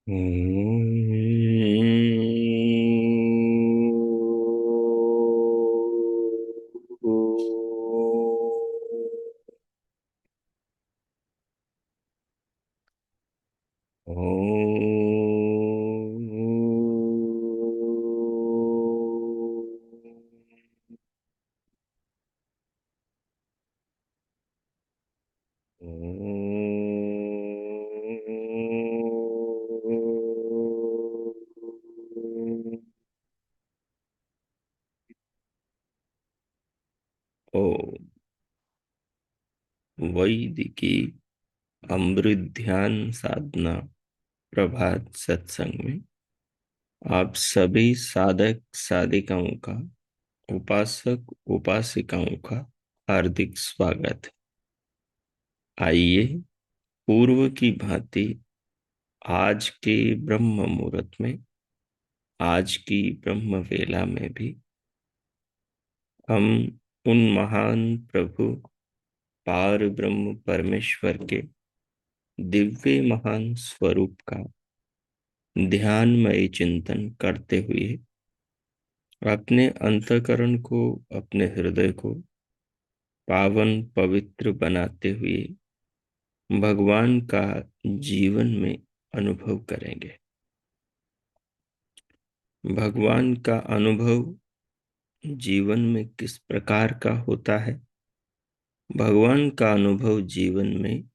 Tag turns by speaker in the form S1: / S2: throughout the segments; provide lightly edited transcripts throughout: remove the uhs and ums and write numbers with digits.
S1: ओम। ओम वैदिकी अमृत ध्यान साधना प्रभात सत्संग में आप सभी साधक साधिकाओं का, उपासक उपासिकाओं का हार्दिक स्वागत है। आइए पूर्व की भांति आज के ब्रह्म मुहूर्त में, आज की ब्रह्म वेला में भी हम उन महान प्रभु पार ब्रह्म परमेश्वर के दिव्य महान स्वरूप का ध्यानमय चिंतन करते हुए अपने अंतःकरण को, अपने हृदय को पावन पवित्र बनाते हुए भगवान का जीवन में अनुभव करेंगे। भगवान का अनुभव जीवन में किस प्रकार का होता है? भगवान का अनुभव जीवन में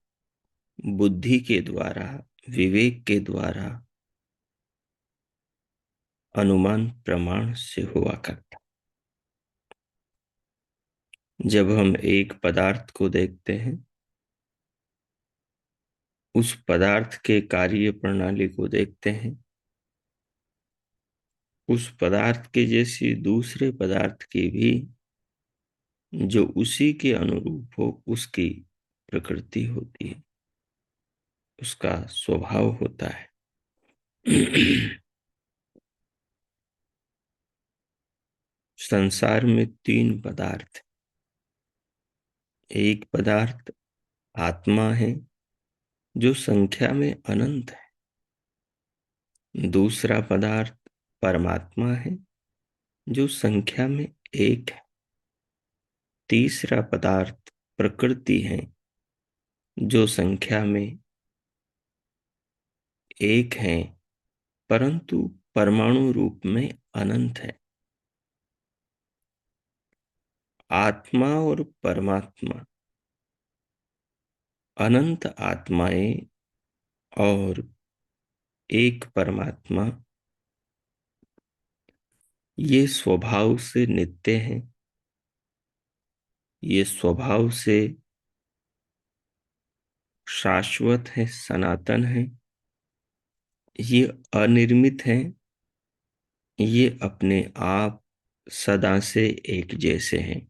S1: बुद्धि के द्वारा, विवेक के द्वारा, अनुमान प्रमाण से हुआ करता। जब हम एक पदार्थ को देखते हैं, उस पदार्थ के कार्य प्रणाली को देखते हैं, उस पदार्थ के जैसी दूसरे पदार्थ की भी जो उसी के अनुरूप हो, उसकी प्रकृति होती है, उसका स्वभाव होता है। संसार में तीन पदार्थ, एक पदार्थ आत्मा है जो संख्या में अनंत है। दूसरा पदार्थ परमात्मा है जो संख्या में एक है। तीसरा पदार्थ प्रकृति है जो संख्या में एक है परंतु परमाणु रूप में अनंत है। आत्मा और परमात्मा, अनंत आत्माएं और एक परमात्मा, ये स्वभाव से नित्य हैं। ये स्वभाव से शाश्वत है, सनातन है। ये अनिर्मित है। ये अपने आप सदा से एक जैसे हैं।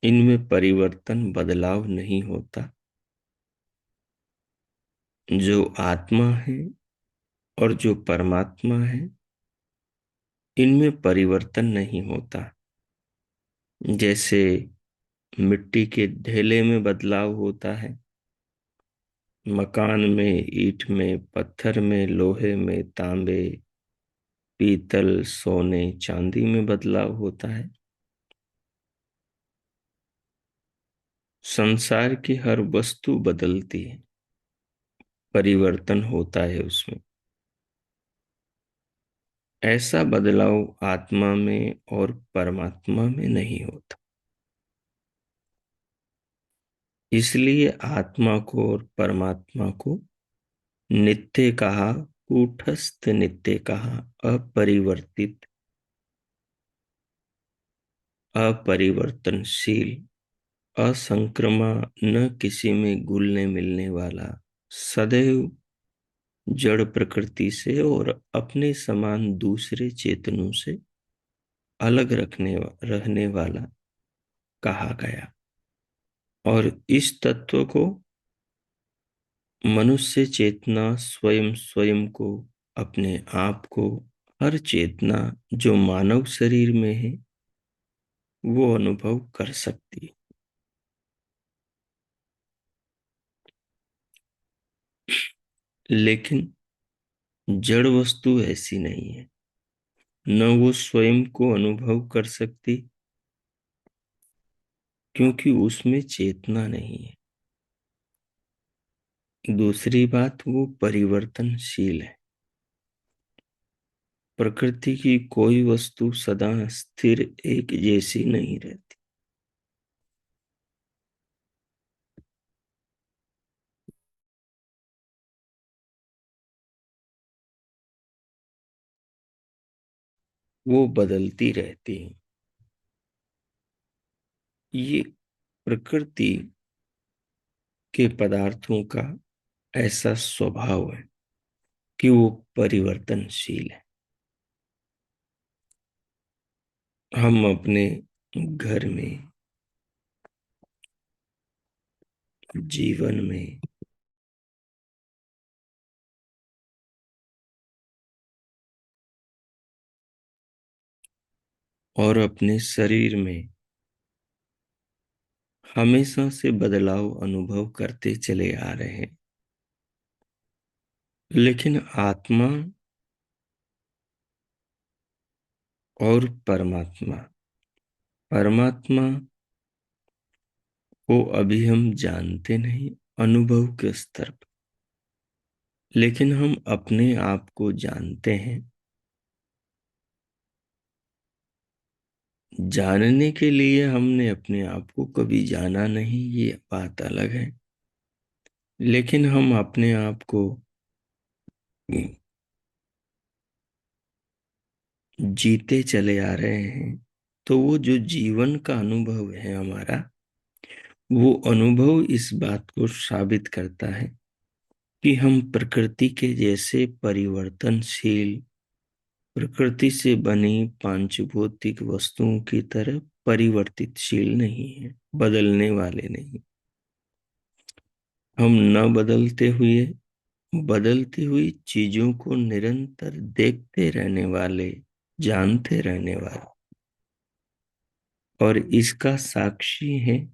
S1: इनमें परिवर्तन, बदलाव नहीं होता। जो आत्मा है और जो परमात्मा है, इनमें परिवर्तन नहीं होता। जैसे मिट्टी के ढेले में बदलाव होता है, मकान में, ईंट में, पत्थर में, लोहे में, तांबे, पीतल, सोने, चांदी में बदलाव होता है। संसार की हर वस्तु बदलती है, परिवर्तन होता है उसमें। ऐसा बदलाव आत्मा में और परमात्मा में नहीं होता। इसलिए आत्मा को और परमात्मा को नित्य कहा, कूटस्थ नित्य कहा, अपरिवर्तित, अपरिवर्तनशील, असंक्रमा, न किसी में घुलने मिलने वाला, सदैव जड़ प्रकृति से और अपने समान दूसरे चेतनों से अलग रहने वाला कहा गया। और इस तत्व को मनुष्य चेतना स्वयं स्वयं को, अपने आप को, हर चेतना जो मानव शरीर में है वो अनुभव कर सकती है। लेकिन जड़ वस्तु ऐसी नहीं है, न वो स्वयं को अनुभव कर सकती, क्योंकि उसमें चेतना नहीं है। दूसरी बात, वो परिवर्तनशील है। प्रकृति की कोई वस्तु सदा स्थिर एक जैसी नहीं रहती। वो बदलती रहती है। ये प्रकृति के पदार्थों का ऐसा स्वभाव है कि वो परिवर्तनशील है। हम अपने घर में, जीवन में, और अपने शरीर में हमेशा से बदलाव अनुभव करते चले आ रहे हैं। लेकिन आत्मा और परमात्मा, परमात्मा को अभी हम जानते नहीं, अनुभव के स्तर पर। लेकिन हम अपने आप को जानते हैं। जानने के लिए हमने अपने आप को कभी जाना नहीं, ये बात अलग है। लेकिन हम अपने आप को जीते चले आ रहे हैं। तो वो जो जीवन का अनुभव है हमारा, वो अनुभव इस बात को साबित करता है कि हम प्रकृति के जैसे परिवर्तनशील, प्रकृति से बनी पांचभौतिक वस्तुओं की तरह परिवर्तितशील नहीं है, बदलने वाले नहीं। हम न बदलते हुए बदलती हुई चीजों को निरंतर देखते रहने वाले, जानते रहने वाले, और इसका साक्षी है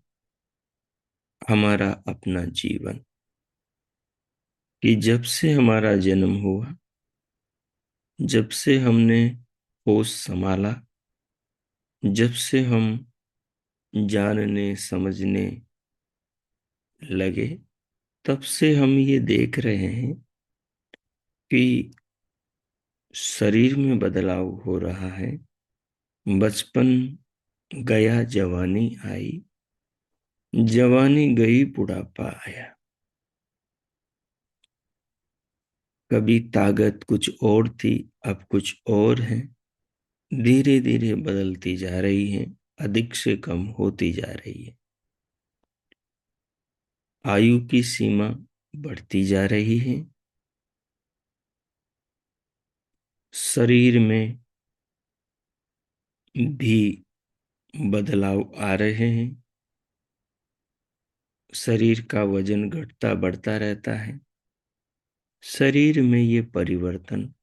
S1: हमारा अपना जीवन। कि जब से हमारा जन्म हुआ, जब से हमने होश संभाला, जब से हम जानने समझने लगे, तब से हम ये देख रहे हैं कि शरीर में बदलाव हो रहा है। बचपन गया, जवानी आई, जवानी गई, बुढ़ापा आया। कभी ताकत कुछ और थी, अब कुछ और है। धीरे धीरे बदलती जा रही है, अधिक से कम होती जा रही है। आयु की सीमा बढ़ती जा रही है। शरीर में भी बदलाव आ रहे हैं। शरीर का वजन घटता बढ़ता रहता है। शरीर में ये परिवर्तन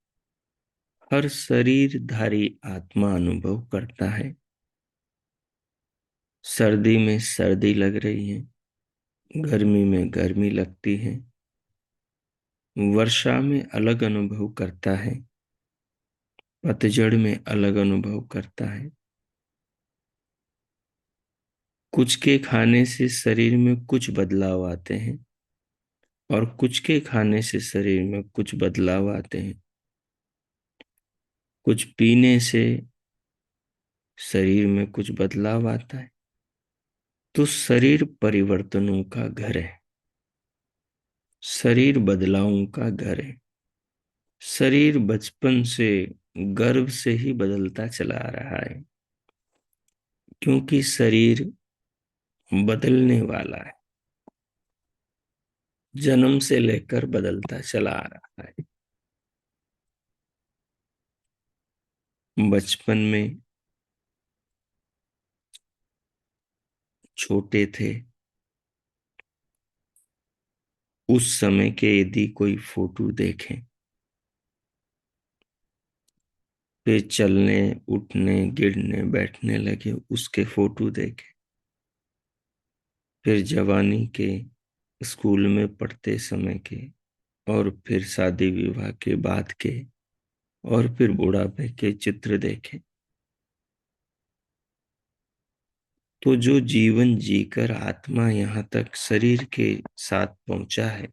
S1: हर शरीरधारी आत्मा अनुभव करता है। सर्दी में सर्दी लग रही है, गर्मी में गर्मी लगती है, वर्षा में अलग अनुभव करता है, पतझड़ में अलग अनुभव करता है। कुछ के खाने से शरीर में कुछ बदलाव आते हैं, और कुछ के खाने से शरीर में कुछ बदलाव आते हैं। कुछ पीने से शरीर में कुछ बदलाव आता है। तो शरीर परिवर्तनों का घर है, शरीर बदलावों का घर है। शरीर बचपन से, गर्भ से ही बदलता चला आ रहा है, क्योंकि शरीर बदलने वाला है। जन्म से लेकर बदलता चला आ रहा है। बचपन में छोटे थे, उस समय के यदि कोई फोटो देखें, फिर चलने, उठने, गिरने, बैठने लगे, उसके फोटो देखें। फिर जवानी के, स्कूल में पढ़ते समय के, और फिर शादी विवाह के बाद के, और फिर बुढ़ापे के चित्र देखे, तो जो जीवन जीकर आत्मा यहाँ तक शरीर के साथ पहुंचा है,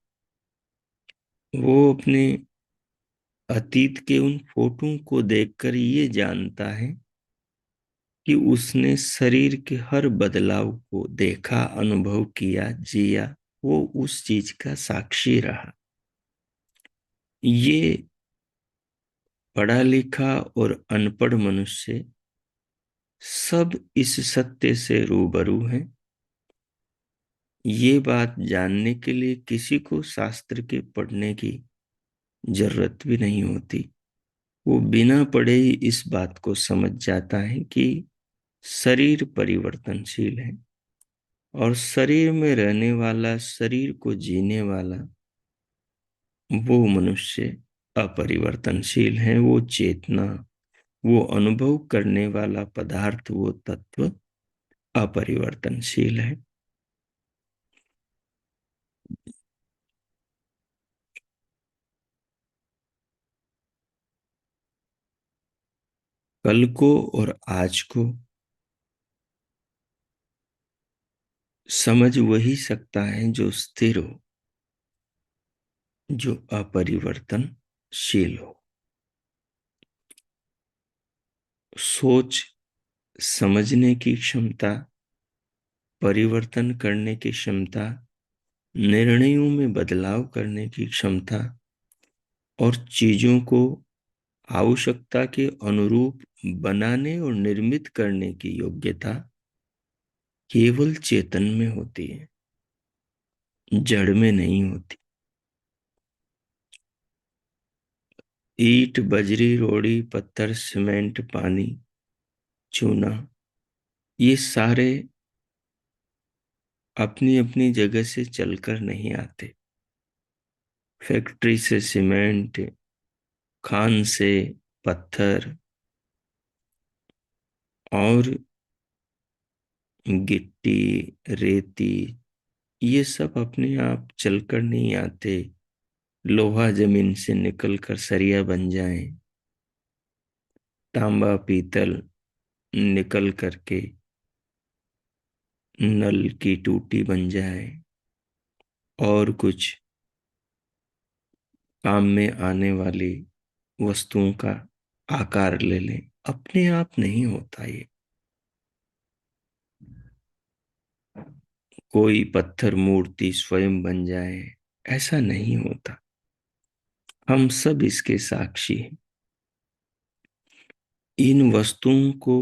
S1: वो अपने अतीत के उन फोटो को देखकर ये जानता है कि उसने शरीर के हर बदलाव को देखा, अनुभव किया, जिया, वो उस चीज का साक्षी रहा। ये पढ़ा लिखा और अनपढ़ मनुष्य सब इस सत्य से रूबरू हैं। ये बात जानने के लिए किसी को शास्त्र के पढ़ने की जरूरत भी नहीं होती। वो बिना पढ़े ही इस बात को समझ जाता है कि शरीर परिवर्तनशील है, और शरीर में रहने वाला, शरीर को जीने वाला वो मनुष्य अपरिवर्तनशील है। वो चेतना, वो अनुभव करने वाला पदार्थ, वो तत्व अपरिवर्तनशील है। कल को और आज को समझ वही सकता है जो स्थिर हो, जो अपरिवर्तनशील हो। सोच समझने की क्षमता, परिवर्तन करने की क्षमता, निर्णयों में बदलाव करने की क्षमता और चीजों को आवश्यकता के अनुरूप बनाने और निर्मित करने की योग्यता केवल चेतन में होती है, जड़ में नहीं होती। ईंट, बजरी, रोड़ी, पत्थर, सीमेंट, पानी, चूना, ये सारे अपनी अपनी जगह से चलकर नहीं आते। फैक्ट्री से सीमेंट, खान से पत्थर और गिट्टी, रेती, ये सब अपने आप चलकर नहीं आते। लोहा जमीन से निकलकर सरिया बन जाए, तांबा पीतल निकल करके नल की टूटी बन जाए, और कुछ काम में आने वाली वस्तुओं का आकार ले लें, अपने आप नहीं होता ये। कोई पत्थर मूर्ति स्वयं बन जाए, ऐसा नहीं होता। हम सब इसके साक्षी हैं। इन वस्तुओं को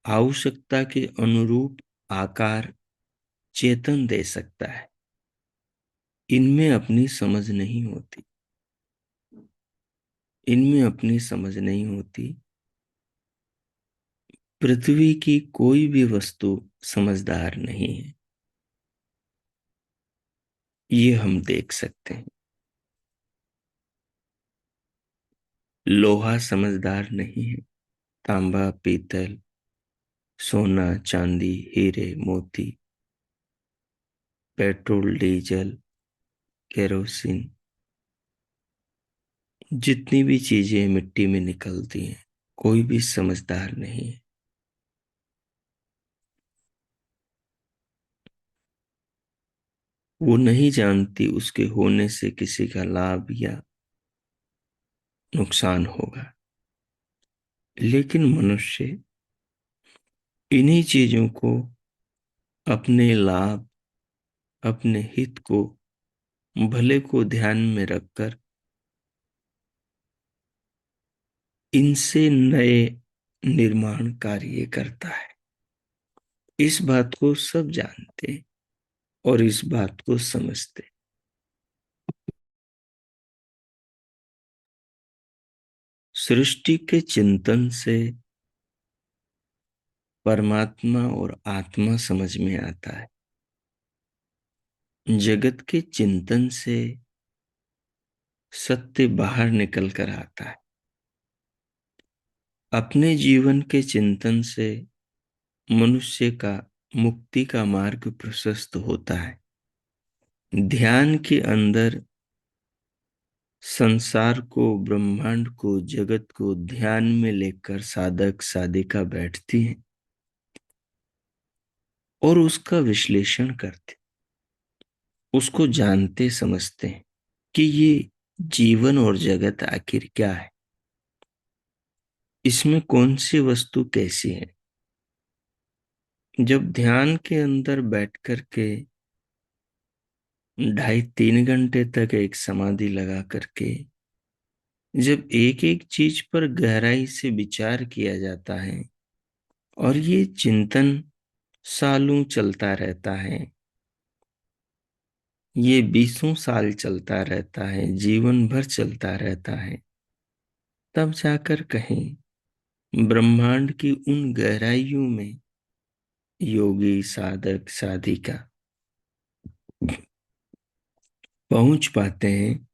S1: आवश्यकता के अनुरूप आकार चेतन दे सकता है। इनमें अपनी समझ नहीं होती, इनमें अपनी समझ नहीं होती। पृथ्वी की कोई भी वस्तु समझदार नहीं है, ये हम देख सकते हैं। लोहा समझदार नहीं है, तांबा पीतल, सोना चांदी, हीरे मोती, पेट्रोल डीजल, केरोसिन, जितनी भी चीजें मिट्टी में निकलती हैं, कोई भी समझदार नहीं है। वो नहीं जानती उसके होने से किसी का लाभ या नुकसान होगा। लेकिन मनुष्य इन्हीं चीजों को अपने लाभ, अपने हित को, भले को ध्यान में रखकर इनसे नए निर्माण कार्य करता है। इस बात को सब जानते हैं और इस बात को समझते हैं। सृष्टि के चिंतन से परमात्मा और आत्मा समझ में आता है। जगत के चिंतन से सत्य बाहर निकल कर आता है। अपने जीवन के चिंतन से मनुष्य का मुक्ति का मार्ग प्रशस्त होता है। ध्यान के अंदर संसार को, ब्रह्मांड को, जगत को ध्यान में लेकर साधक साधिका बैठती है और उसका विश्लेषण करते, उसको जानते समझते हैं कि ये जीवन और जगत आखिर क्या है, इसमें कौन सी वस्तु कैसी है। जब ध्यान के अंदर बैठ कर के 2.5-3 घंटे तक एक समाधि लगा करके जब एक एक चीज पर गहराई से विचार किया जाता है और ये चिंतन सालों चलता रहता है, ये 20 साल चलता रहता है, जीवन भर चलता रहता है, तब जाकर कहीं ब्रह्मांड की उन गहराइयों में योगी साधक साधिका पहुंच पाते हैं,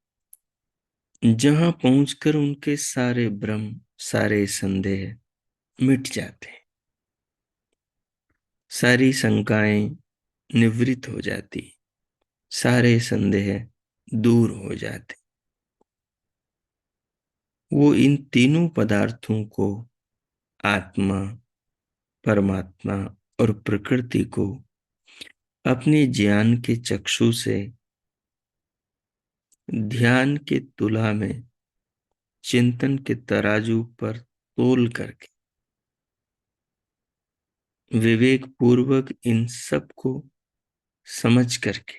S1: जहां पहुंचकर उनके सारे भ्रम, सारे संदेह मिट जाते हैं, सारी शंकाएं निवृत्त हो जाती, सारे संदेह दूर हो जाते। वो इन तीनों पदार्थों को, आत्मा, परमात्मा और प्रकृति को, अपने ज्ञान के चक्षु से ध्यान के तुला में, चिंतन के तराजू पर तोल करके विवेक पूर्वक इन सब को समझ करके,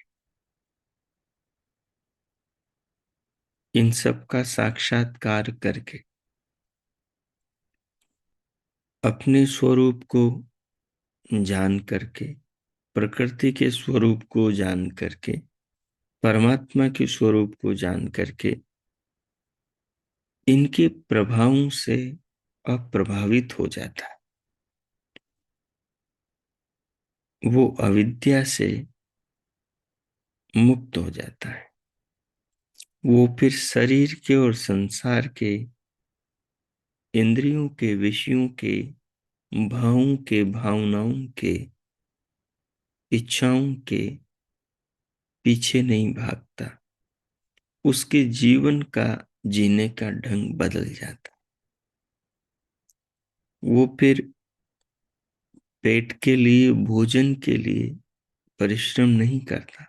S1: इन सब का साक्षात्कार करके, अपने स्वरूप को जान करके, प्रकृति के स्वरूप को जान करके, परमात्मा के स्वरूप को जान करके, इनके प्रभावों से अप्रभावित हो जाता है। वो अविद्या से मुक्त हो जाता है। वो फिर शरीर के और संसार के, इंद्रियों के, विषयों के, भावों के, भावनाओं के, इच्छाओं के पीछे नहीं भागता। उसके जीवन का जीने का ढंग बदल जाता। वो फिर पेट के लिए, भोजन के लिए परिश्रम नहीं करता।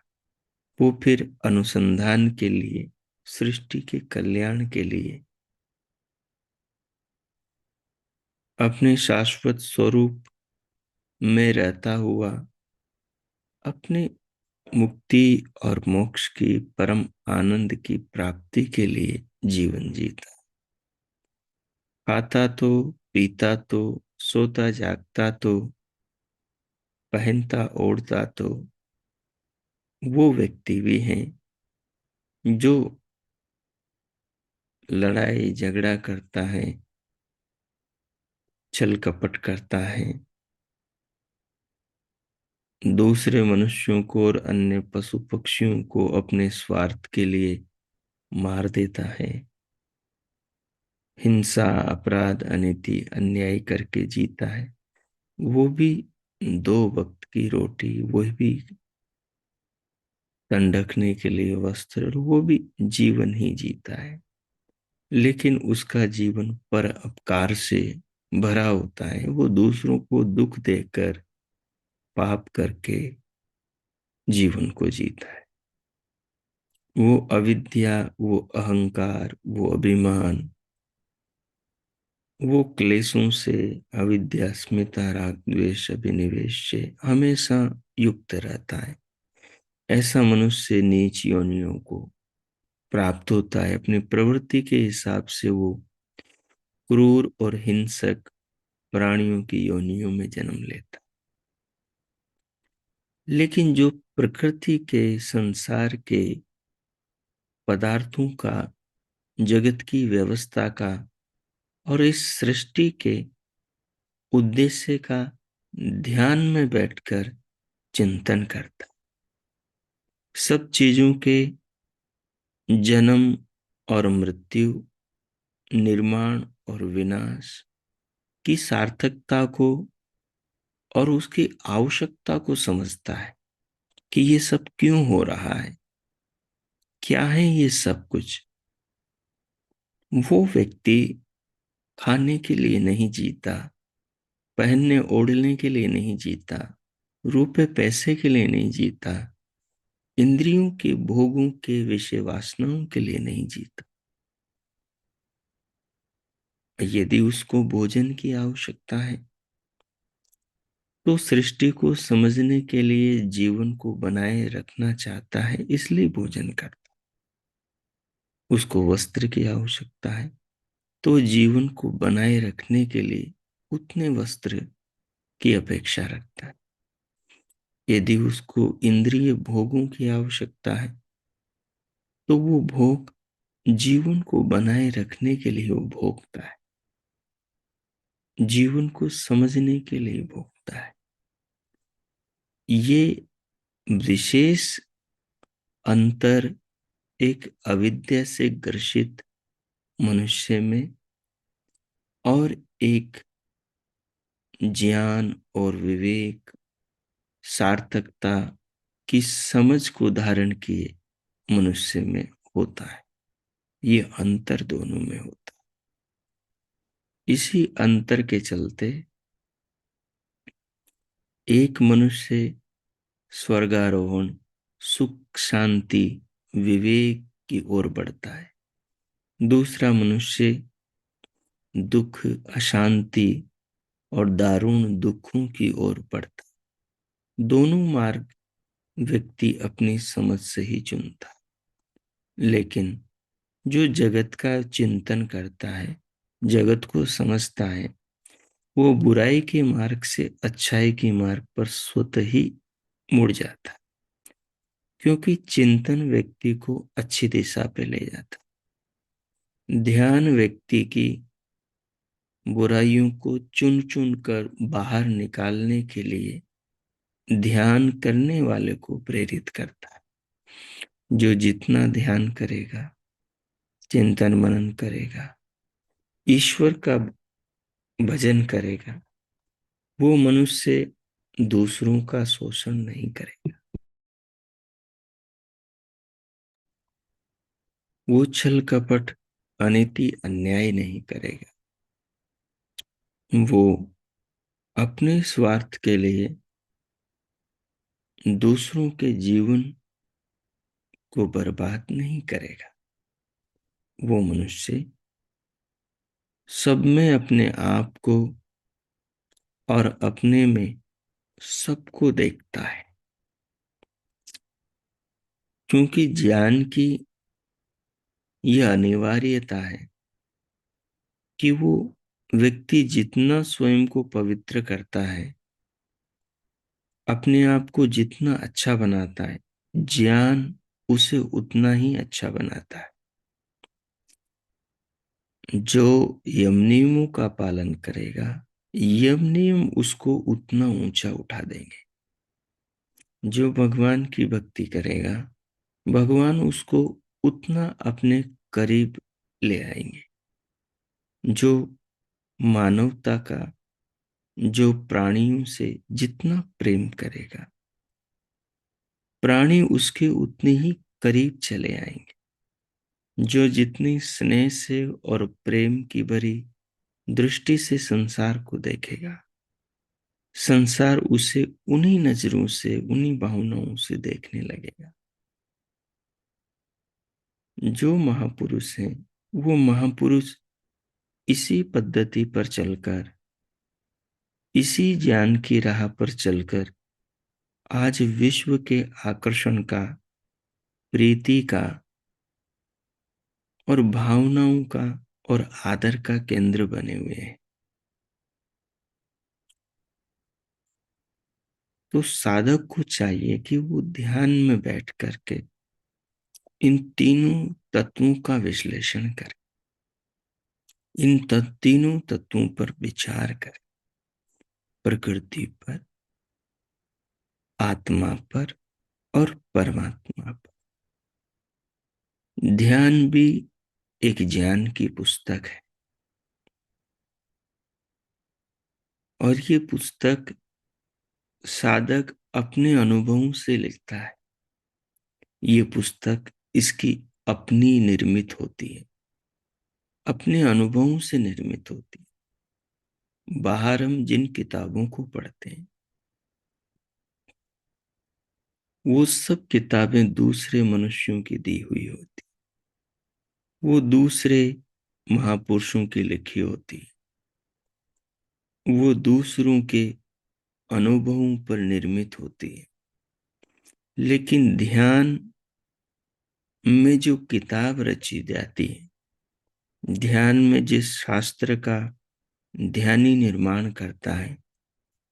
S1: वो फिर अनुसंधान के लिए, सृष्टि के कल्याण के लिए, अपने शाश्वत स्वरूप में रहता हुआ अपने मुक्ति और मोक्ष की, परम आनंद की प्राप्ति के लिए जीवन जीता। खाता तो, पीता तो, सोता जागता तो, पहनता ओढ़ता तो वो व्यक्ति भी हैं जो लड़ाई झगड़ा करता है, छल कपट करता है, दूसरे मनुष्यों को और अन्य पशु पक्षियों को अपने स्वार्थ के लिए मार देता है, हिंसा, अपराध, अनीति, अन्याय करके जीता है। वो भी 2 वक्त की रोटी, वो भी तन ढकने के लिए वस्त्र, वो भी जीवन ही जीता है। लेकिन उसका जीवन पर अपकार से भरा होता है। वो दूसरों को दुख देकर, पाप करके जीवन को जीता है। वो अविद्या, वो अहंकार, वो अभिमान, वो क्लेशों से, अविद्या, अस्मिता, राग, द्वेष, अभिनिवेश से हमेशा युक्त रहता है। ऐसा मनुष्य नीच योनियों को प्राप्त होता है। अपनी प्रवृत्ति के हिसाब से वो क्रूर और हिंसक प्राणियों की योनियों में जन्म लेता। लेकिन जो प्रकृति के, संसार के पदार्थों का, जगत की व्यवस्था का और इस सृष्टि के उद्देश्य का ध्यान में बैठकर चिंतन करता, सब चीजों के जन्म और मृत्यु, निर्माण और विनाश की सार्थकता को और उसकी आवश्यकता को समझता है, कि ये सब क्यों हो रहा है, क्या है ये सब कुछ। वो व्यक्ति खाने के लिए नहीं जीता, पहनने ओढ़ने के लिए नहीं जीता, रुपए पैसे के लिए नहीं जीता, इंद्रियों के भोगों के विषय वासनाओं के लिए नहीं जीता। यदि उसको भोजन की आवश्यकता है तो सृष्टि को समझने के लिए, जीवन को बनाए रखना चाहता है, इसलिए भोजन करता। उसको वस्त्र की आवश्यकता है तो जीवन को बनाए रखने के लिए उतने वस्त्र की अपेक्षा रखता है। यदि उसको इंद्रिय भोगों की आवश्यकता है तो वो भोग जीवन को बनाए रखने के लिए वो भोगता है, जीवन को समझने के लिए भोगता है। ये विशेष अंतर एक अविद्या से ग्रसित मनुष्य में और एक ज्ञान और विवेक, सार्थकता की समझ को धारण किए मनुष्य में होता है। ये अंतर दोनों में होता है। इसी अंतर के चलते एक मनुष्य स्वर्गारोहण, सुख, शांति, विवेक की ओर बढ़ता है, दूसरा मनुष्य दुख, अशांति और दारुण दुखों की ओर बढ़ता है। दोनों मार्ग व्यक्ति अपनी समझ से ही चुनता है। लेकिन जो जगत का चिंतन करता है, जगत को समझता है, वो बुराई के मार्ग से अच्छाई के मार्ग पर स्वतः ही मुड़ जाता है, क्योंकि चिंतन व्यक्ति को अच्छी दिशा पे ले जाता है। ध्यान व्यक्ति की बुराइयों को चुन चुन कर बाहर निकालने के लिए ध्यान करने वाले को प्रेरित करता है। जो जितना ध्यान करेगा, चिंतन मनन करेगा, ईश्वर का भजन करेगा, वो मनुष्य दूसरों का शोषण नहीं करेगा, वो छल कपट, अनीति, अन्याय नहीं करेगा। वो अपने स्वार्थ के लिए दूसरों के जीवन को बर्बाद नहीं करेगा। वो मनुष्य सब में अपने आप को और अपने में सबको देखता है, क्योंकि ज्ञान की यह अनिवार्यता है कि वो व्यक्ति जितना स्वयं को पवित्र करता है, अपने आप को जितना अच्छा बनाता है, ज्ञान उसे उतना ही अच्छा बनाता है। जो यम नियमों का पालन करेगा, यम नियम उसको उतना ऊंचा उठा देंगे। जो भगवान की भक्ति करेगा, भगवान उसको उतना अपने करीब ले आएंगे। जो मानवता का, जो प्राणियों से जितना प्रेम करेगा, प्राणी उसके उतने ही करीब चले आएंगे। जो जितनी स्नेह से और प्रेम की भरी दृष्टि से संसार को देखेगा, संसार उसे उन्हीं नजरों से, उन्हीं भावनाओं से देखने लगेगा। जो महापुरुष हैं, वो महापुरुष इसी पद्धति पर चलकर, इसी ज्ञान की राह पर चलकर आज विश्व के आकर्षण का, प्रीति का और भावनाओं का और आदर का केंद्र बने हुए हैं। तो साधक को चाहिए कि वो ध्यान में बैठ करके इन तीनों तत्वों का विश्लेषण करे, इन तीनों तत्वों पर विचार करे, प्रकृति पर, आत्मा पर और परमात्मा पर। ध्यान भी एक ज्ञान की पुस्तक है, और ये पुस्तक साधक अपने अनुभवों से लिखता है। ये पुस्तक इसकी अपनी निर्मित होती है, अपने अनुभवों से निर्मित होती है। बाहर हम जिन किताबों को पढ़ते हैं, वो सब किताबें दूसरे मनुष्यों की दी हुई होती, वो दूसरे महापुरुषों की लिखी होती, वो दूसरों के अनुभवों पर निर्मित होती है। लेकिन ध्यान में जो किताब रची जाती है, ध्यान में जिस शास्त्र का ध्यानी निर्माण करता है,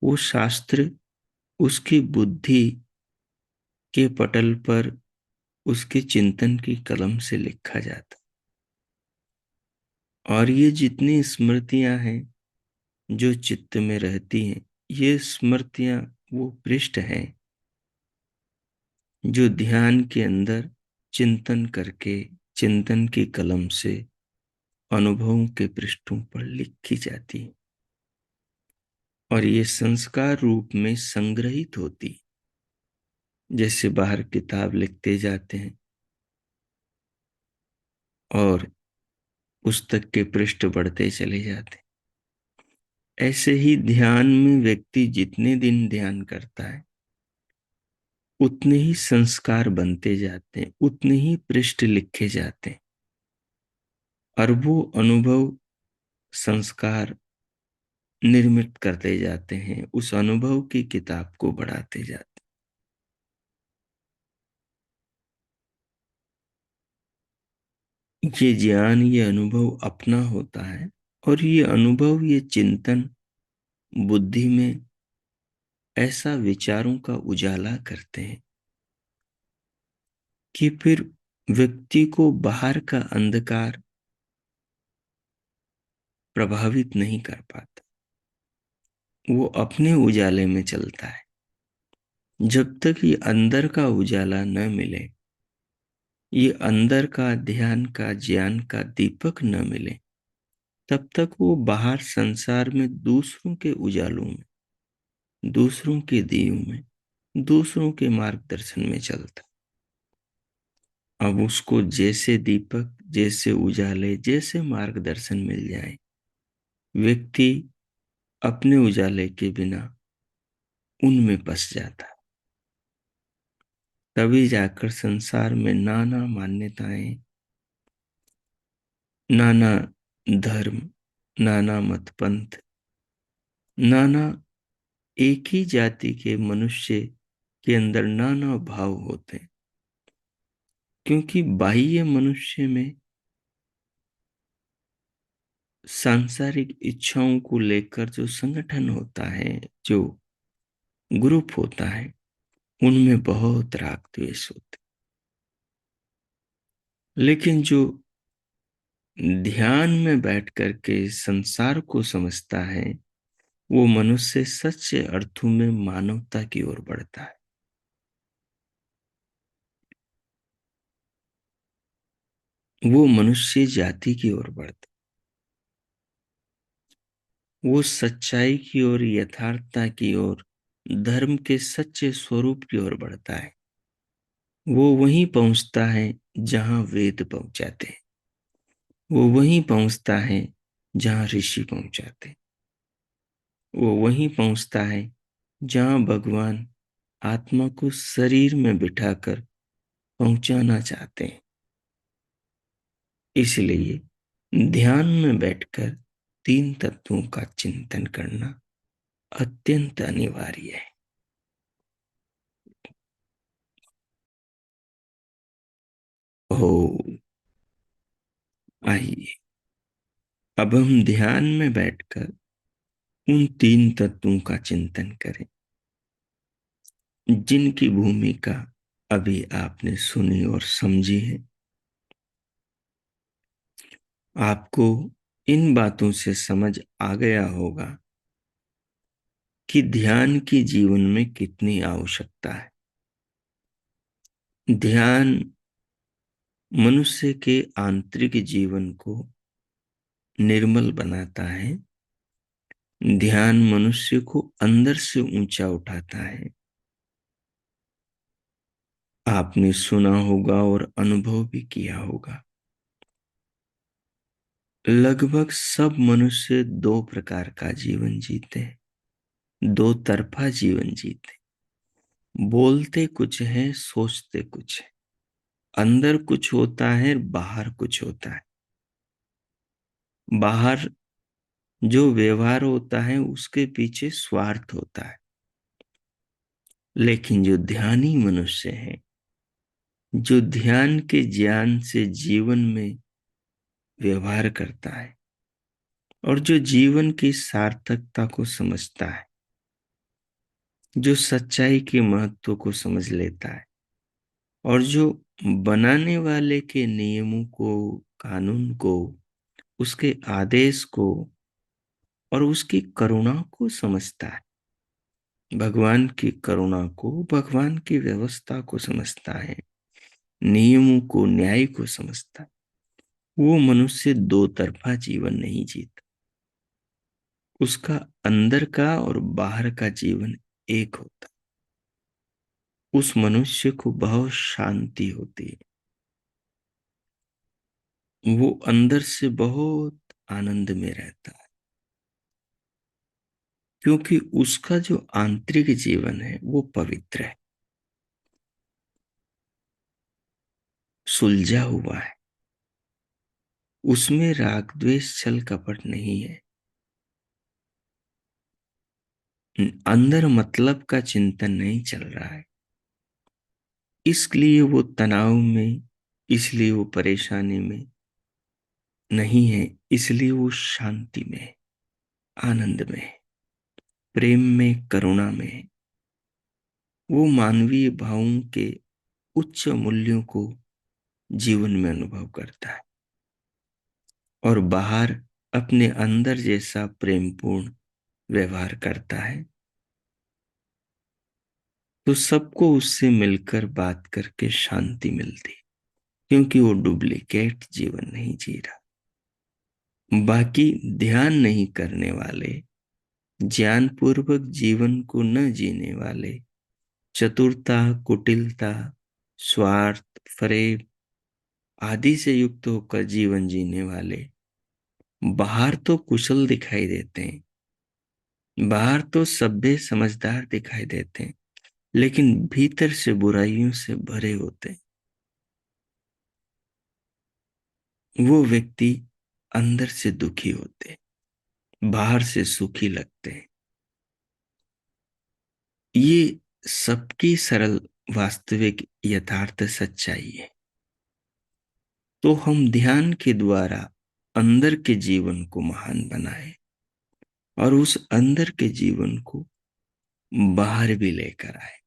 S1: वो शास्त्र उसकी बुद्धि के पटल पर उसके चिंतन की कलम से लिखा जाता। और ये जितनी स्मृतियां हैं जो चित्त में रहती हैं, ये स्मृतियां वो पृष्ठ हैं जो ध्यान के अंदर चिंतन करके, चिंतन की कलम से अनुभवों के पृष्ठों पर लिखी जाती है। और ये संस्कार रूप में संग्रहित होती, जैसे बाहर किताब लिखते जाते हैं और पुस्तक के पृष्ठ बढ़ते चले जाते हैं, ऐसे ही ध्यान में व्यक्ति जितने दिन ध्यान करता है, उतने ही संस्कार बनते जाते हैं, उतने ही पृष्ठ लिखे जाते हैं। और वो अनुभव, संस्कार निर्मित करते जाते हैं, उस अनुभव की किताब को बढ़ाते जाते हैं। ये ज्ञान, ये अनुभव अपना होता है, और ये अनुभव, ये चिंतन बुद्धि में ऐसा विचारों का उजाला करते हैं कि फिर व्यक्ति को बाहर का अंधकार प्रभावित नहीं कर पाता, वो अपने उजाले में चलता है। जब तक ये अंदर का उजाला न मिले, ये अंदर का ध्यान का ज्ञान का दीपक न मिले, तब तक वो बाहर संसार में दूसरों के उजालों में, दूसरों के दियों में, दूसरों के मार्गदर्शन में चलता। अब उसको जैसे दीपक, जैसे उजाले, जैसे मार्गदर्शन मिल जाए, व्यक्ति अपने उजाले के बिना उनमें बस जाता। तभी जाकर संसार में नाना मान्यताएं, नाना धर्म, नाना मत पंथ, नाना एक ही जाति के मनुष्य के अंदर नाना भाव होते हैं। क्योंकि बाह्य मनुष्य में सांसारिक इच्छाओं को लेकर जो संगठन होता है, जो ग्रुप होता है, उनमें बहुत राग द्वेष होते। लेकिन जो ध्यान में बैठ करके संसार को समझता है, वो मनुष्य सच्चे अर्थों में मानवता की ओर बढ़ता है। वो मनुष्य जाति की ओर बढ़ता है, वो सच्चाई की ओर, यथार्थता की ओर, धर्म के सच्चे स्वरूप की ओर बढ़ता है। वो वहीं पहुंचता है जहां वेद पहुंचाते हैं, वो वहीं पहुंचता है जहां ऋषि पहुंचाते हैं, वो वहीं पहुंचता है जहां भगवान आत्मा को शरीर में बिठाकर पहुंचाना चाहते हैं। इसलिए ध्यान में बैठकर तीन तत्वों का चिंतन करना अत्यंत अनिवार्य है। हो, आइए अब हम ध्यान में बैठकर उन तीन तत्वों का चिंतन करें जिनकी भूमिका अभी आपने सुनी और समझी है। आपको इन बातों से समझ आ गया होगा कि ध्यान की जीवन में कितनी आवश्यकता है। ध्यान मनुष्य के आंतरिक जीवन को निर्मल बनाता है। ध्यान मनुष्य को अंदर से ऊंचा उठाता है। आपने सुना होगा और अनुभव भी किया होगा। लगभग सब मनुष्य दो प्रकार का जीवन जीते हैं, दो तरफा जीवन जीते हैं। बोलते कुछ है, सोचते कुछ है। अंदर कुछ होता है, बाहर कुछ होता है। बाहर जो व्यवहार होता है उसके पीछे स्वार्थ होता है। लेकिन जो ध्यानी मनुष्य है, जो ध्यान के ज्ञान से जीवन में व्यवहार करता है और जो जीवन की सार्थकता को समझता है, जो सच्चाई के महत्व को समझ लेता है और जो बनाने वाले के नियमों को, कानून को, उसके आदेश को और उसकी करुणा को समझता है, भगवान की करुणा को, भगवान की व्यवस्था को समझता है, नियमों को, न्याय को समझता है, वो मनुष्य दो तरफा जीवन नहीं जीता। उसका अंदर का और बाहर का जीवन एक होता। उस मनुष्य को बहुत शांति होती है, वो अंदर से बहुत आनंद में रहता है, क्योंकि उसका जो आंतरिक जीवन है वो पवित्र है, सुलझा हुआ है। उसमें राग द्वेष छल कपट नहीं है। अंदर मतलब का चिंतन नहीं चल रहा है, इसलिए वो तनाव में, इसलिए वो परेशानी में नहीं है, इसलिए वो शांति में है, आनंद में है, प्रेम में, करुणा में है। वो मानवीय भावों के उच्च मूल्यों को जीवन में अनुभव करता है और बाहर अपने अंदर जैसा प्रेमपूर्ण व्यवहार करता है, तो सबको उससे मिलकर बात करके शांति मिलती है, क्योंकि वो डुप्लीकेट जीवन नहीं जी रहा। बाकी ध्यान नहीं करने वाले, ज्ञान पूर्वक जीवन को न जीने वाले, चतुरता, कुटिलता, स्वार्थ, फरेब आदि से युक्त होकर जीवन जीने वाले बाहर तो कुशल दिखाई देते हैं, बाहर तो सभ्य समझदार दिखाई देते हैं, लेकिन भीतर से बुराइयों से भरे होते हैं। वो व्यक्ति अंदर से दुखी होते हैं, बाहर से सुखी लगते हैं। ये सबकी सरल वास्तविक यथार्थ सच्चाई है। तो हम ध्यान के द्वारा अंदर के जीवन को महान बनाए और उस अंदर के जीवन को बाहर भी लेकर आए।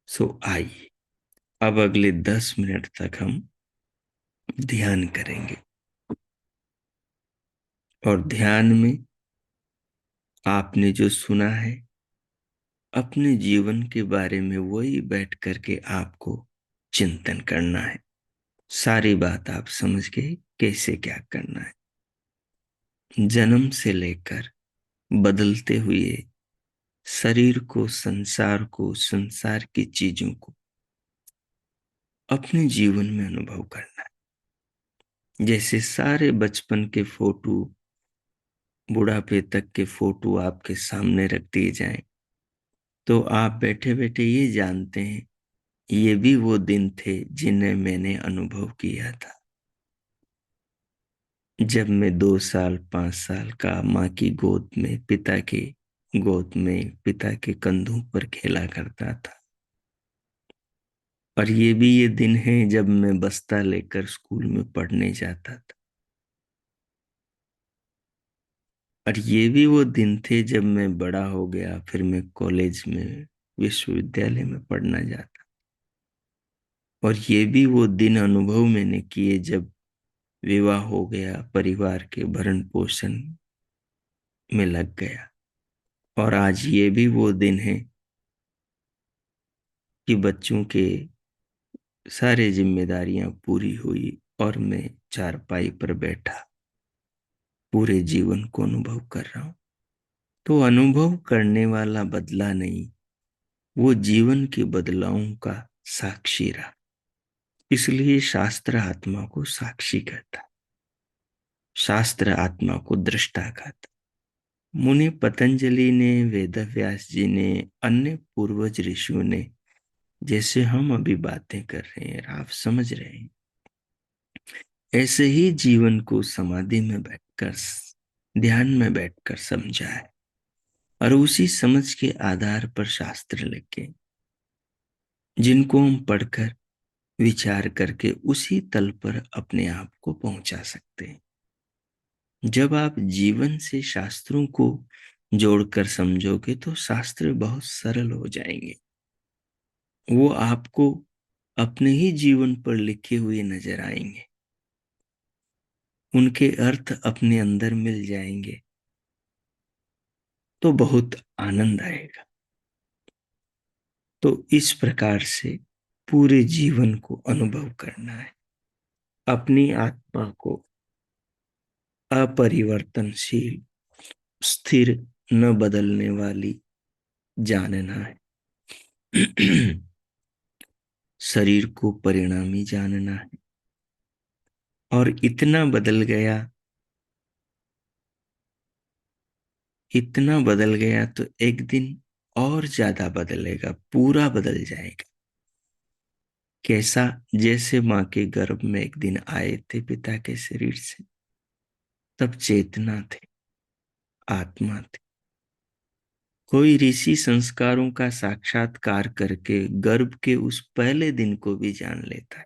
S1: सो आइए, अब अगले 10 मिनट तक हम ध्यान करेंगे और ध्यान में आपने जो सुना है, अपने जीवन के बारे में वही बैठ करके आपको चिंतन करना है। सारी बात आप समझ गए कैसे क्या करना है। जन्म से लेकर बदलते हुए शरीर को, संसार को, संसार की चीजों को अपने जीवन में अनुभव करना है। जैसे सारे बचपन के फोटो, बुढ़ापे तक के फोटो आपके सामने रख दिए जाएं, तो आप बैठे बैठे ये जानते हैं ये भी वो दिन थे जिन्हें मैंने अनुभव किया था। जब मैं 2 साल 5 साल का माँ की गोद में, पिता की गोद में, पिता के कंधों पर खेला करता था। और ये भी ये दिन है जब मैं बस्ता लेकर स्कूल में पढ़ने जाता था। और ये भी वो दिन थे जब मैं बड़ा हो गया, फिर मैं कॉलेज में, विश्वविद्यालय में पढ़ना जाता। और ये भी वो दिन अनुभव मैंने किए जब विवाह हो गया, परिवार के भरण पोषण में लग गया। और आज ये भी वो दिन है कि बच्चों के सारे जिम्मेदारियां पूरी हुई और मैं चारपाई पर बैठा पूरे जीवन को अनुभव कर रहा हूं। तो अनुभव करने वाला बदला नहीं, वो जीवन के बदलावों का साक्षी रहा। इसलिए शास्त्र आत्मा को साक्षी कहता, शास्त्र आत्मा को दृष्टा कहता। मुनि पतंजलि ने, वेदव्यास जी ने, अन्य पूर्वज ऋषियों ने, जैसे हम अभी बातें कर रहे हैं, आप समझ रहे हैं, ऐसे ही जीवन को समाधि में बैठकर, ध्यान में बैठकर समझा है। और उसी समझ के आधार पर शास्त्र लिखे, जिनको हम पढ़कर विचार करके उसी तल पर अपने आप को पहुंचा सकते हैं। जब आप जीवन से शास्त्रों को जोड़कर समझोगे तो शास्त्र बहुत सरल हो जाएंगे। वो आपको अपने ही जीवन पर लिखे हुए नजर आएंगे, उनके अर्थ अपने अंदर मिल जाएंगे, तो बहुत आनंद आएगा। तो इस प्रकार से पूरे जीवन को अनुभव करना है, अपनी आत्मा को अपरिवर्तनशील, स्थिर, न बदलने वाली जानना है। शरीर को परिणामी जानना है, और इतना बदल गया, इतना बदल गया तो एक दिन और ज्यादा बदलेगा, पूरा बदल जाएगा। कैसा? जैसे माँ के गर्भ में एक दिन आए थे पिता के शरीर से, तब चेतना थे, आत्मा थी। कोई ऋषि संस्कारों का साक्षात्कार करके गर्भ के उस पहले दिन को भी जान लेता है,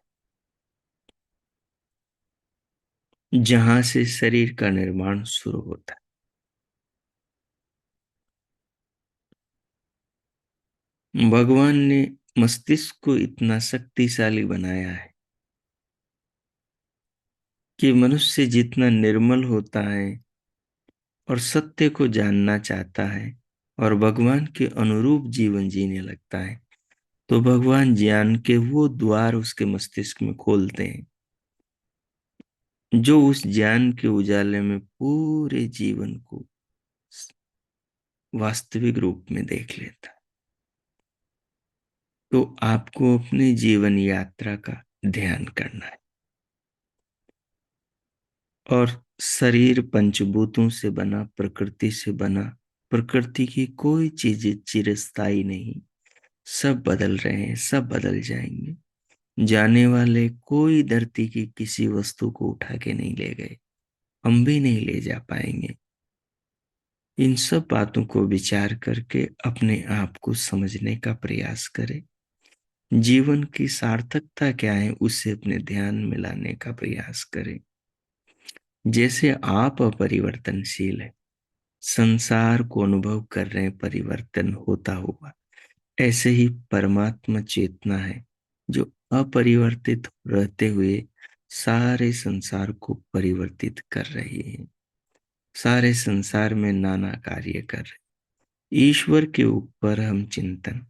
S1: जहां से शरीर का निर्माण शुरू होता है। भगवान ने मस्तिष्क को इतना शक्तिशाली बनाया है कि मनुष्य जितना निर्मल होता है और सत्य को जानना चाहता है और भगवान के अनुरूप जीवन जीने लगता है, तो भगवान ज्ञान के वो द्वार उसके मस्तिष्क में खोलते हैं, जो उस ज्ञान के उजाले में पूरे जीवन को वास्तविक रूप में देख लेता। तो आपको अपने जीवन यात्रा का ध्यान करना है। और शरीर पंचभूतों से बना, प्रकृति से बना, प्रकृति की कोई चीजें चिरस्थायी नहीं, सब बदल रहे हैं, सब बदल जाएंगे। जाने वाले कोई धरती की किसी वस्तु को उठा के नहीं ले गए, हम भी नहीं ले जा पाएंगे। इन सब बातों को विचार करके अपने आप को समझने का प्रयास करें। जीवन की सार्थकता क्या है, उसे अपने ध्यान में लाने का प्रयास करें। जैसे आप अपरिवर्तनशील है, संसार को अनुभव कर रहे हैं परिवर्तन होता हुआ, ऐसे ही परमात्मा चेतना है जो अपरिवर्तित रहते हुए सारे संसार को परिवर्तित कर रही है, सारे संसार में नाना कार्य कर रहे। ईश्वर के ऊपर हम चिंतन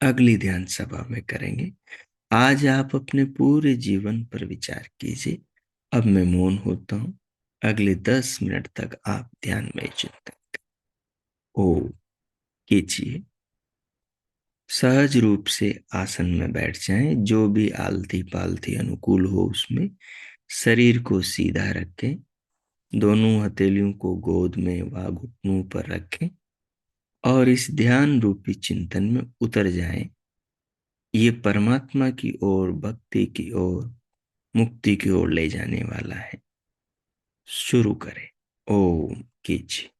S1: अगली ध्यान सभा में करेंगे। आज आप अपने पूरे जीवन पर विचार कीजिए। अब मैं मौन होता हूं, अगले 10 मिनट तक आप ध्यान में चिंतन ओ कीजिए। सहज रूप से आसन में बैठ जाएं, जो भी आलती पालती अनुकूल हो उसमें। शरीर को सीधा रखें, दोनों हथेलियों को गोद में व घुटनों पर रखें और इस ध्यान रूपी चिंतन में उतर जाएं। ये परमात्मा की ओर, भक्ति की ओर, मुक्ति की ओर ले जाने वाला है। शुरू करें। ओम कीजिए।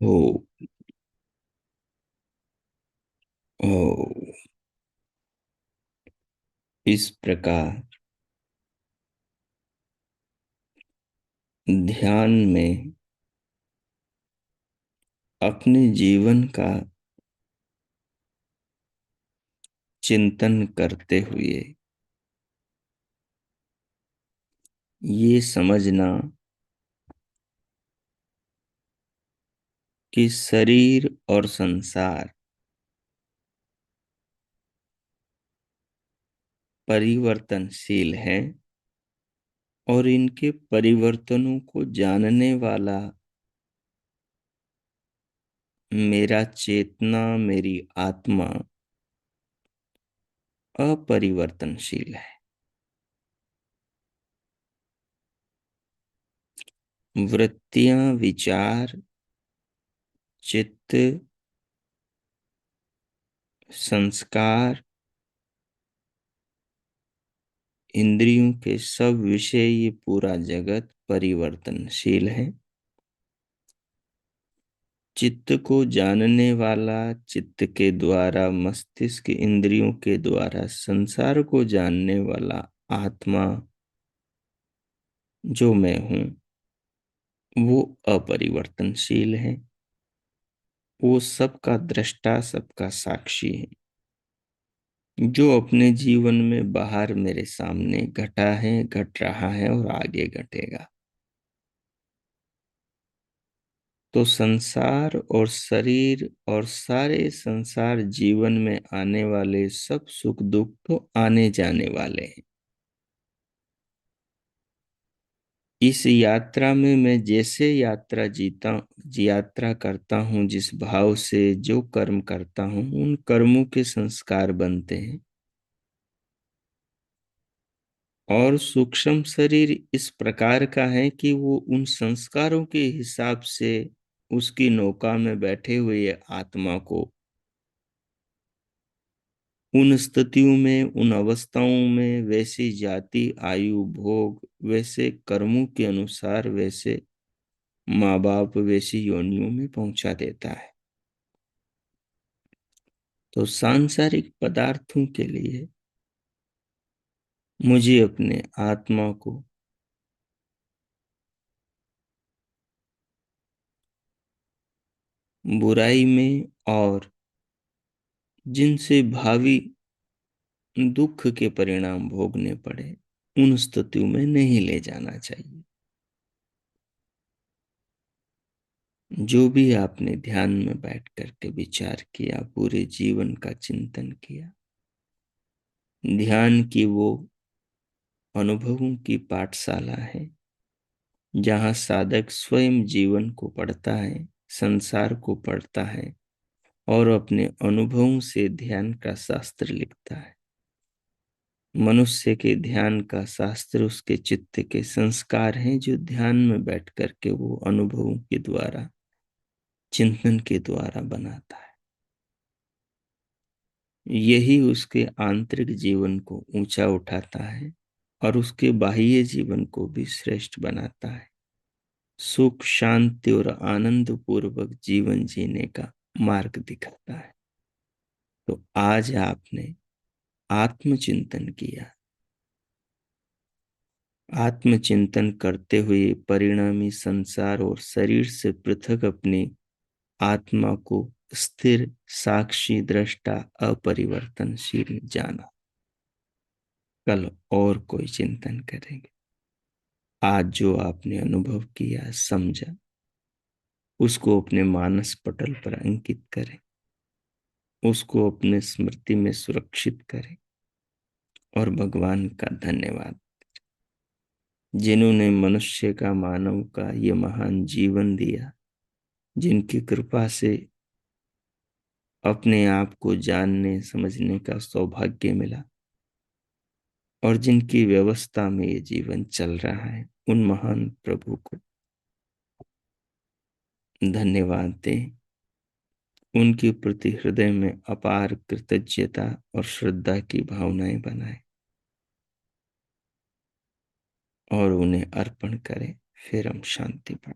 S1: ओ। ओ। इस प्रकार ध्यान में अपने जीवन का चिंतन करते हुए ये समझना कि शरीर और संसार परिवर्तनशील हैं और इनके परिवर्तनों को जानने वाला मेरा चेतना, मेरी आत्मा अपरिवर्तनशील है। वृत्तियां, विचार, चित्त, संस्कार, इंद्रियों के सब विषय, ये पूरा जगत परिवर्तनशील है। चित्त को जानने वाला, चित्त के द्वारा, मस्तिष्क इंद्रियों के द्वारा संसार को जानने वाला आत्मा जो मैं हूं, वो अपरिवर्तनशील है। वो सबका दृष्टा, सबका साक्षी है, जो अपने जीवन में बाहर मेरे सामने घटा है, घट रहा है और आगे घटेगा। तो संसार और शरीर और सारे संसार जीवन में आने वाले सब सुख दुख तो आने जाने वाले हैं। इस यात्रा में मैं जैसे यात्रा करता हूं, जिस भाव से जो कर्म करता हूं, उन कर्मों के संस्कार बनते हैं। और सूक्ष्म शरीर इस प्रकार का है कि वो उन संस्कारों के हिसाब से उसकी नौका में बैठे हुए आत्मा को उन स्थितियों में, उन अवस्थाओं में, वैसी जाति, आयु, भोग, वैसे कर्मों के अनुसार, वैसे माँ बाप, वैसी योनियों में पहुंचा देता है। तो सांसारिक पदार्थों के लिए मुझे अपने आत्मा को बुराई में और जिनसे भावी दुख के परिणाम भोगने पड़े, उन स्थितियों में नहीं ले जाना चाहिए। जो भी आपने ध्यान में बैठ करके विचार किया, पूरे जीवन का चिंतन किया, ध्यान की वो अनुभवों की पाठशाला है जहाँ साधक स्वयं जीवन को पढ़ता है, संसार को पढ़ता है और अपने अनुभवों से ध्यान का शास्त्र लिखता है। मनुष्य के ध्यान का शास्त्र उसके चित्त के संस्कार हैं, जो ध्यान में बैठ करके वो अनुभवों के द्वारा, चिंतन के द्वारा बनाता है। यही उसके आंतरिक जीवन को ऊंचा उठाता है और उसके बाह्य जीवन को भी श्रेष्ठ बनाता है। सुख, शांति और आनंद पूर्वक जीवन जीने का मार्ग दिखाता है। तो आज आपने आत्मचिंतन किया। आत्मचिंतन करते हुए परिणामी संसार और शरीर से पृथक अपनी आत्मा को स्थिर, साक्षी, दृष्टा, अपरिवर्तनशील जाना। कल और कोई चिंतन करेंगे। आज जो आपने अनुभव किया, समझा, उसको अपने मानस पटल पर अंकित करें, उसको अपने स्मृति में सुरक्षित करें और भगवान का धन्यवाद, जिन्होंने मनुष्य का, मानव का ये महान जीवन दिया, जिनकी कृपा से अपने आप को जानने समझने का सौभाग्य मिला और जिनकी व्यवस्था में ये जीवन चल रहा है, उन महान प्रभु को धन्यवाद दें। उनके प्रति हृदय में अपार कृतज्ञता और श्रद्धा की भावनाएं बनाएं और उन्हें अर्पण करें। फिर हम शांति पाएं।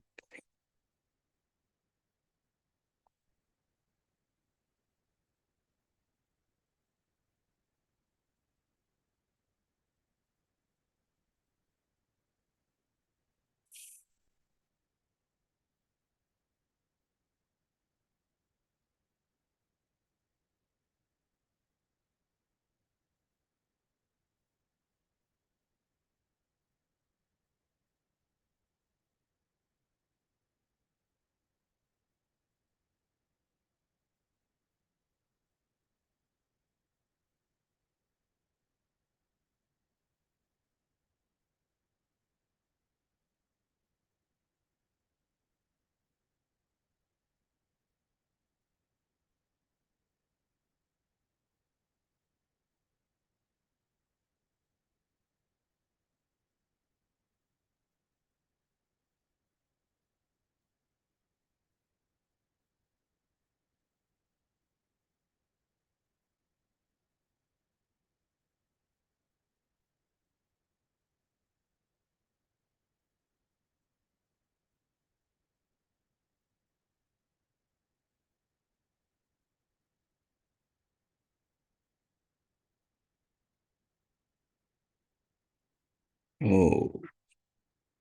S1: ओ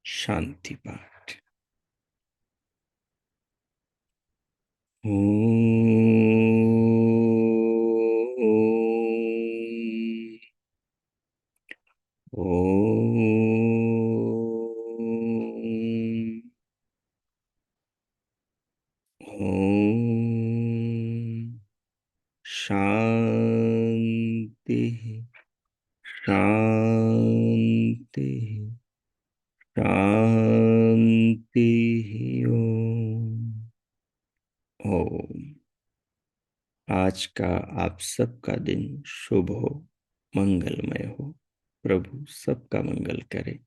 S1: शांति पाठ। ओम। ओम शांति शांति शांति। ओम। ओम। आज का आप सबका दिन शुभ हो, मंगलमय हो। प्रभु सबका मंगल करे।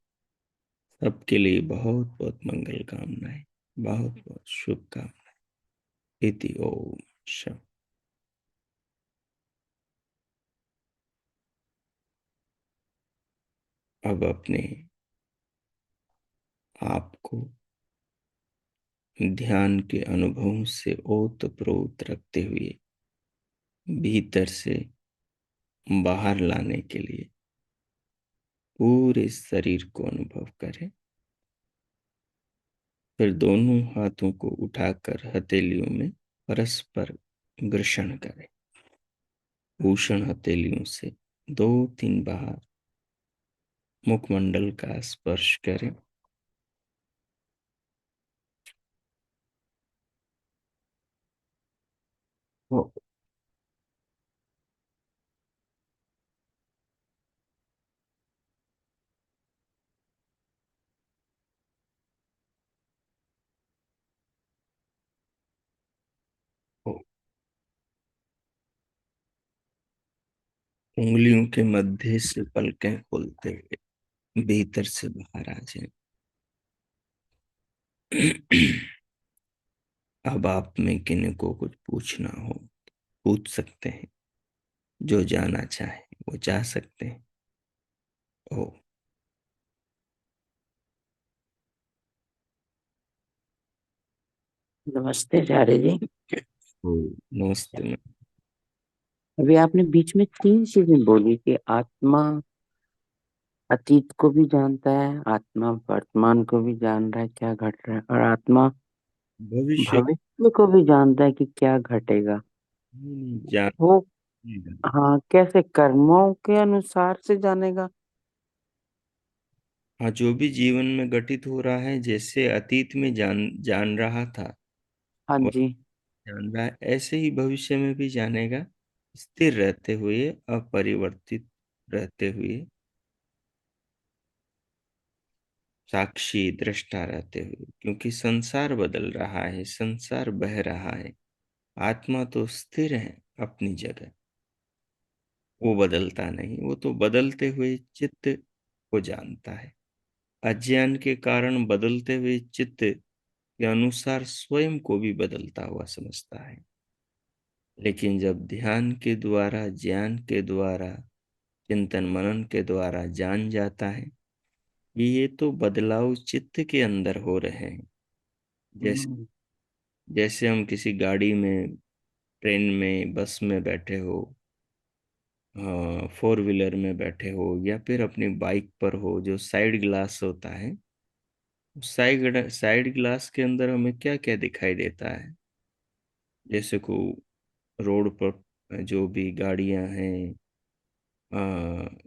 S1: सबके लिए बहुत बहुत मंगल कामनाएं, बहुत बहुत शुभकामनाएं। इति ओम शांति। अब अपने आप को ध्यान के अनुभव से ओतप्रोत रखते हुए भीतर से बाहर लाने के लिए पूरे शरीर को अनुभव करें। फिर दोनों हाथों को उठाकर हथेलियों में परस्पर घर्षण करें। उष्ण हथेलियों से 2-3 बार मुखमंडल का स्पर्श करें। वो वो उंगलियों के मध्य से पलकें खोलते हुए भीतर से बाहर आ जाए। अब आप में किन्हीं को कुछ पूछना हो पूछ सकते हैं। जो जाना चाहे वो जा सकते हैं। ओ
S2: नमस्ते आचार्य जी।
S1: ओ, नमस्ते मैम।
S2: अभी आपने बीच में 3 चीजें बोली कि आत्मा अतीत को भी जानता है, आत्मा वर्तमान को भी जान रहा है क्या घट रहा है, और आत्मा
S1: भविष्य
S2: भविष्य को भी जानता है कि क्या घटेगा।
S1: जान।
S2: वो हाँ, कैसे कर्मों के अनुसार से जानेगा?
S1: हाँ, जो भी जीवन में घटित हो रहा है, जैसे अतीत में जान जान रहा था
S2: हाँ
S1: वह
S2: जी।
S1: जान रहा है, ऐसे ही भविष्य में भी जानेगा। स्थिर रहते हुए, अपरिवर्तित रहते हुए, साक्षी दृष्टा रहते हुए। क्योंकि संसार बदल रहा है, संसार बह रहा है। आत्मा तो स्थिर है अपनी जगह। वो बदलता नहीं, वो तो बदलते हुए चित्त को जानता है। अज्ञान के कारण बदलते हुए चित्त के अनुसार स्वयं को भी बदलता हुआ समझता है। लेकिन जब ध्यान के द्वारा, ज्ञान के द्वारा, चिंतन मनन के द्वारा जान जाता है कि ये तो बदलाव चित्त के अंदर हो रहे हैं। जैसे
S2: हम्म।
S1: जैसे हम किसी गाड़ी में, ट्रेन में, बस में बैठे हो, फोर व्हीलर में बैठे हो, या फिर अपनी बाइक पर हो, जो साइड ग्लास होता है, साइड ग्लास के अंदर हमें क्या क्या दिखाई देता है। जैसे को रोड पर जो भी गाड़ियां हैं,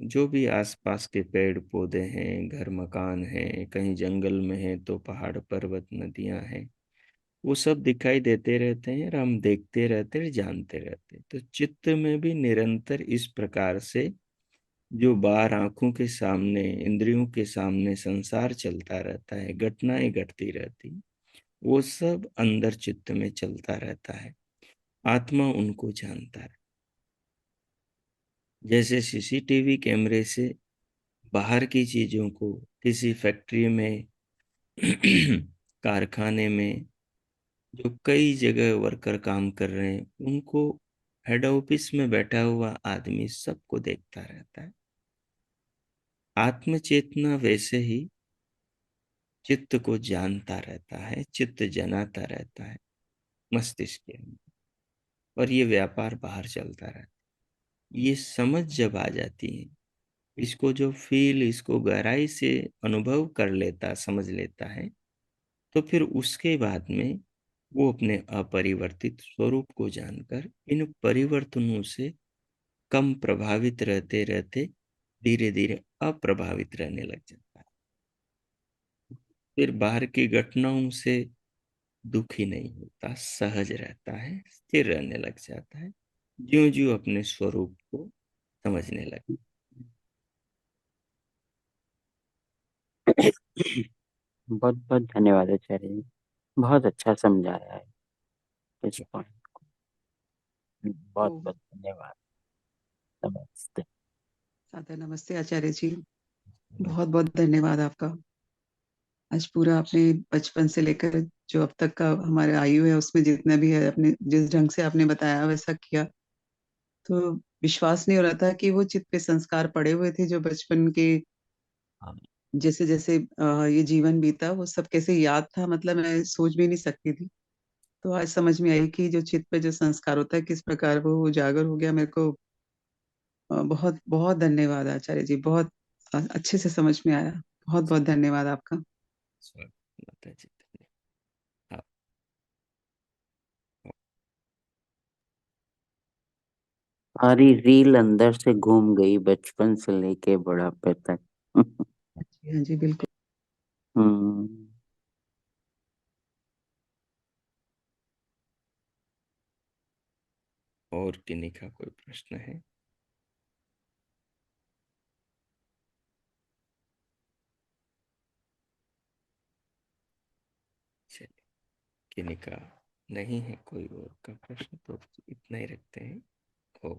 S1: जो भी आसपास के पेड़ पौधे हैं, घर मकान हैं, कहीं जंगल में है तो पहाड़ पर्वत नदियां हैं, वो सब दिखाई देते रहते हैं और हम देखते रहते हैं, जानते रहते हैं। तो चित्त में भी निरंतर इस प्रकार से जो बाहर आंखों के सामने, इंद्रियों के सामने संसार चलता रहता है, घटनाएं घटती रहती, वो सब अंदर चित्त में चलता रहता है। आत्मा उनको जानता है। जैसे सीसीटीवी कैमरे से बाहर की चीजों को, किसी फैक्ट्री में, कारखाने में जो कई जगह वर्कर काम कर रहे हैं, उनको हेड ऑफिस में बैठा हुआ आदमी सबको देखता रहता है। आत्म चेतना वैसे ही चित्त को जानता रहता है, चित्त जनाता रहता है मस्तिष्क के अंदर। और ये व्यापार बाहर चलता रहता है। ये समझ जब आ जाती है इसको जो फील, इसको गहराई से अनुभव कर लेता, समझ लेता है, तो फिर उसके बाद में वो अपने अपरिवर्तित स्वरूप को जानकर इन परिवर्तनों से कम प्रभावित रहते रहते धीरे धीरे अप्रभावित रहने लग जाता है। फिर बाहर की घटनाओं से दुखी नहीं होता, सहज रहता है, स्थिर रहने लग जाता है, ज्यों ज्यों अपने स्वरूप को समझने लगे।
S2: बहुत बहुत धन्यवाद आचार्य जी, बहुत अच्छा समझाया है इस पॉइंट। बहुत
S3: ओ,
S2: बहुत धन्यवाद। नमस्ते।
S3: सादर नमस्ते आचार्य जी। बहुत बहुत धन्यवाद आपका। आज पूरा आपने बचपन से लेकर जो अब तक का हमारे आयु है उसमें जितना भी है, अपने जिस ढंग से आपने बताया वैसा किया, तो विश्वास नहीं हो रहा था कि वो चित्त पे संस्कार पड़े हुए थे जो बचपन के जैसे जैसे ये जीवन बीता वो सब कैसे याद था, मतलब मैं सोच भी नहीं सकती थी। तो आज समझ में आई कि जो चित्त पे जो संस्कार होता है किस प्रकार वो उजागर हो गया मेरे को। बहुत बहुत धन्यवाद आचार्य जी, बहुत अच्छे से समझ में आया। बहुत बहुत धन्यवाद आपका।
S1: स्वागत माता जी। हाँ,
S2: हमारी रील अंदर से घूम गई बचपन से लेके बुढ़ापे तक।
S3: जी हाँ जी, बिल्कुल।
S2: हम्म।
S1: और किन्हीं का कोई प्रश्न है? चलिए, किन्हीं का नहीं है कोई और का प्रश्न, तो इतना ही रखते हैं। ओ